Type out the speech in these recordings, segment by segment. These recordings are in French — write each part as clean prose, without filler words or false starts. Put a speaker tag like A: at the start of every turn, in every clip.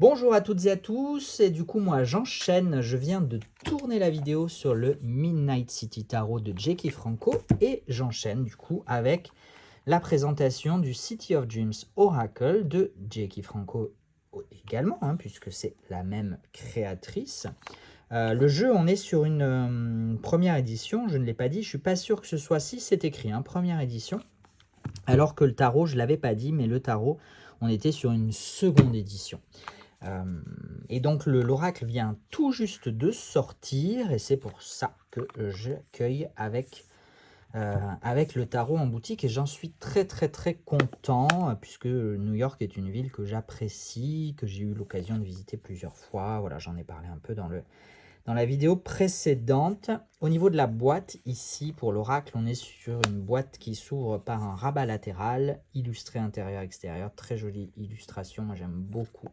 A: Bonjour à toutes et à tous, et du coup moi j'enchaîne, je viens de tourner la vidéo sur le Midnight City Tarot de Jackie Franco et j'enchaîne du coup avec la présentation du City of Dreams Oracle de Jackie Franco également, puisque c'est la même créatrice. Le jeu, on est sur une première édition, je ne l'ai pas dit, je suis pas sûr que ce soit si c'est écrit, première édition, alors que le tarot, je l'avais pas dit, mais le tarot, on était sur une seconde édition. Et donc l'oracle vient tout juste de sortir et c'est pour ça que j'accueille avec le tarot en boutique et j'en suis très content puisque New York est une ville que j'apprécie, que j'ai eu l'occasion de visiter plusieurs fois. Voilà, j'en ai parlé un peu dans la vidéo précédente. Au niveau de la boîte, ici pour l'oracle, on est sur une boîte qui s'ouvre par un rabat latéral, illustré intérieur-extérieur, très jolie illustration, moi j'aime beaucoup.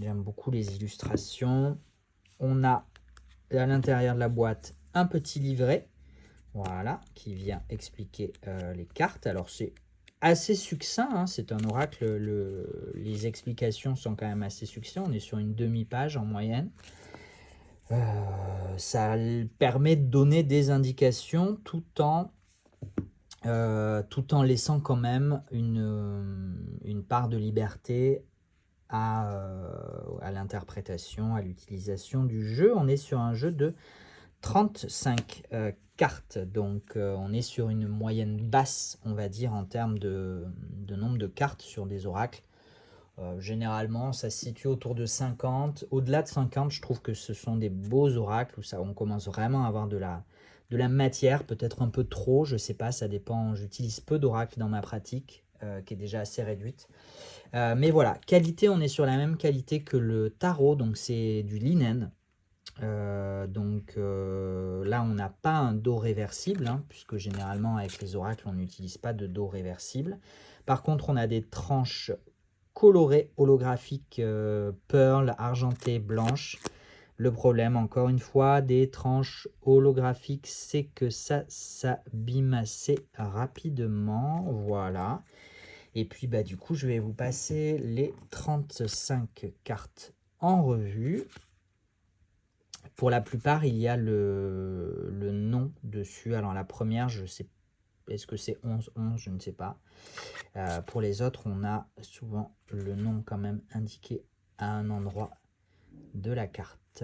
A: J'aime beaucoup les illustrations. On a à l'intérieur de la boîte un petit livret, voilà, qui vient expliquer les cartes. Alors c'est assez succinct, c'est un oracle, les explications sont quand même assez succinctes, on est sur une demi-page en moyenne. Ça permet de donner des indications tout en laissant quand même une part de liberté à l'interprétation, à l'utilisation du jeu. On est sur un jeu de 35 cartes, donc on est sur une moyenne basse, on va dire, en termes de nombre de cartes sur des oracles. Généralement, ça se situe autour de 50. Au-delà de 50, je trouve que ce sont des beaux oracles où on commence vraiment à avoir de la matière, peut-être un peu trop, je sais pas, ça dépend. J'utilise peu d'oracles dans ma pratique, qui est déjà assez réduite. Mais voilà, qualité, on est sur la même qualité que le tarot, donc c'est du linen. Là, on n'a pas un dos réversible, puisque généralement avec les oracles, on n'utilise pas de dos réversible. Par contre, on a des tranches colorées holographiques pearl, argentées, blanches. Le problème, encore une fois, des tranches holographiques, c'est que ça s'abîme assez rapidement. Voilà. Et puis du coup, je vais vous passer les 35 cartes en revue. Pour la plupart, il y a le nom dessus. Alors la première, je sais, est-ce que c'est 11-11, je ne sais pas. Pour les autres, on a souvent le nom quand même indiqué à un endroit de la carte.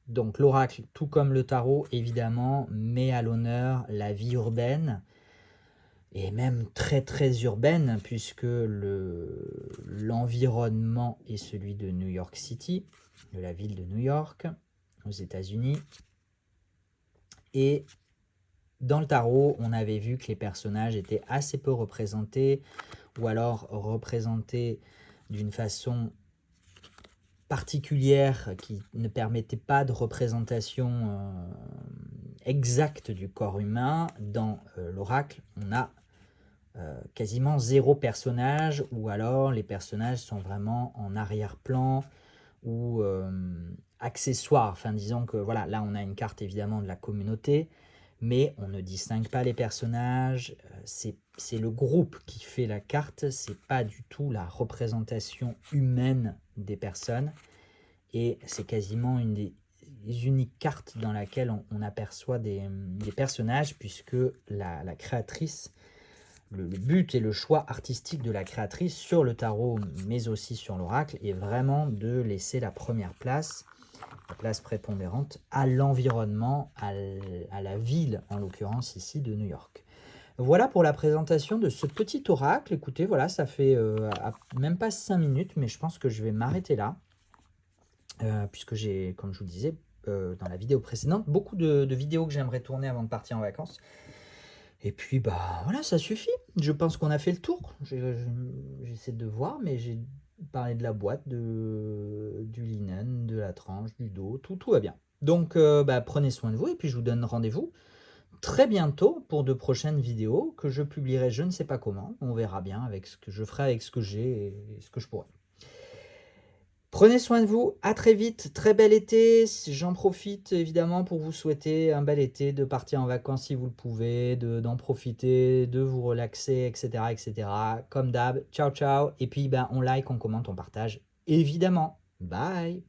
A: Donc l'oracle, tout comme le tarot, évidemment, met à l'honneur la vie urbaine, et même très urbaine, puisque l'environnement est celui de New York City, de la ville de New York, aux États-Unis. Et dans le tarot, on avait vu que les personnages étaient assez peu représentés, ou alors représentés d'une façon particulière qui ne permettait pas de représentation exacte du corps humain. Dans l'oracle, on a quasiment zéro personnage, ou alors les personnages sont vraiment en arrière-plan ou accessoires. Enfin, disons que voilà, là on a une carte évidemment de la communauté, mais on ne distingue pas les personnages. C'est le groupe qui fait la carte, c'est pas du tout la représentation humaine des personnes, et c'est quasiment une des uniques cartes dans laquelle on aperçoit des personnages, puisque la créatrice, le but et le choix artistique de la créatrice sur le tarot, mais aussi sur l'oracle, est vraiment de laisser la première place, la place prépondérante, à l'environnement, à la ville, en l'occurrence ici de New York. Voilà pour la présentation de ce petit oracle. Écoutez, voilà, ça fait même pas 5 minutes, mais je pense que je vais m'arrêter là, puisque j'ai, comme je vous le disais dans la vidéo précédente, beaucoup de vidéos que j'aimerais tourner avant de partir en vacances. Et puis, voilà, ça suffit. Je pense qu'on a fait le tour. J'essaie de voir, mais j'ai parlé de la boîte, du linen, de la tranche, du dos, tout va bien. Donc, prenez soin de vous, et puis je vous donne rendez-vous très bientôt pour de prochaines vidéos que je publierai je ne sais pas comment. On verra bien avec ce que je ferai avec ce que j'ai et ce que je pourrai. Prenez soin de vous, à très vite, très bel été. J'en profite évidemment pour vous souhaiter un bel été, de partir en vacances si vous le pouvez, d'en profiter, de vous relaxer, etc., etc. Comme d'hab, ciao ciao. Et puis ben, on like, on commente, on partage, évidemment. Bye.